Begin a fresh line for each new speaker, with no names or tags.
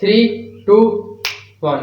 3 2 1،